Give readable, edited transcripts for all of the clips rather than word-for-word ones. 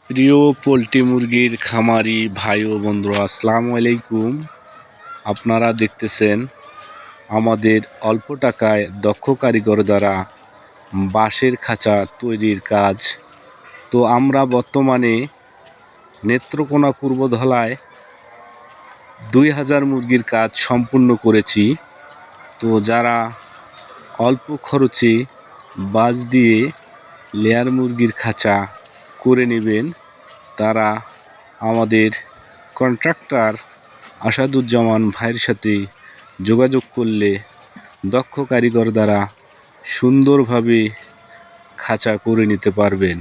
প্রিয় পোলট্রি মুরগির খামারি ভাই ও বন্ধুরা, আসসালামু আলাইকুম। আপনারা দেখতেছেন আমাদের অল্প টাকায় দক্ষ কারিগর দ্বারা বাঁশের খাঁচা তৈরির কাজ। তো আমরা বর্তমানে নেত্রকোনা পূর্বধলায় 2000 মুরগির কাজ সম্পূর্ণ করেছি। তো যারা অল্প খরচে বাঁশ দিয়ে লেয়ার মুরগির খাঁচা করে নেবেন, তারা আমাদের কন্ট্রাক্টর আসাদুজ্জামান ভাইয়ের সাথে যোগাযোগ করলে দক্ষ কারিগর দ্বারা সুন্দরভাবে খাঁচা করে নিতে পারবেন।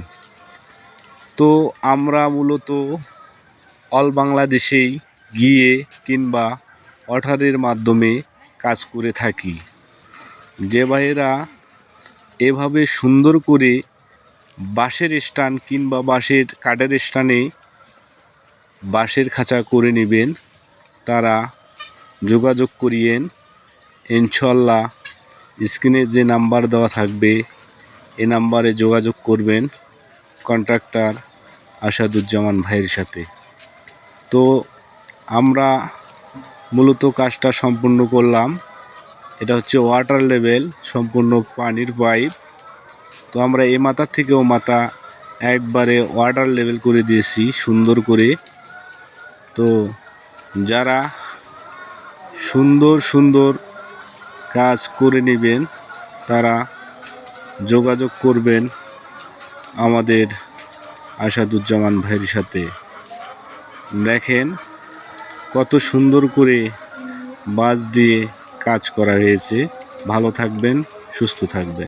তো আমরা মূলত অল বাংলাদেশেই গিয়ে কিংবা অর্ডারের মাধ্যমে কাজ করে থাকি। যে ভাইয়েরা এভাবে সুন্দর করে বাঁশের স্ট্যান্ড কিংবা বাঁশের কাঠের স্ট্যান্ডে বাঁশের খাঁচা করে নেবেন, তারা যোগাযোগ করিয়েন। ইনশাল্লাহ স্ক্রিনে যে নাম্বার দেওয়া থাকবে এ নাম্বারে যোগাযোগ করবেন কন্ট্রাক্টর আসাদুজ্জামান ভাইয়ের সাথে। তো আমরা মূলত কাজটা সম্পূর্ণ করলাম। এটা হচ্ছে ওয়াটার লেভেল, সম্পূর্ণ পানির পাইপ। তো আমরা এ মাথা থেকে ও মাথা একবারে ওয়াটার লেভেল করে দিয়েছি সুন্দর করে। তো যারা সুন্দর সুন্দর কাজ করে নেবেন, তারা যোগাযোগ করবেন আমাদের আসাদুজ্জামান ভাইয়ের সাথে। দেখেন কত সুন্দর করে বাঁশ দিয়ে কাজ করা হয়েছে। ভালো থাকবেন, সুস্থ থাকবেন।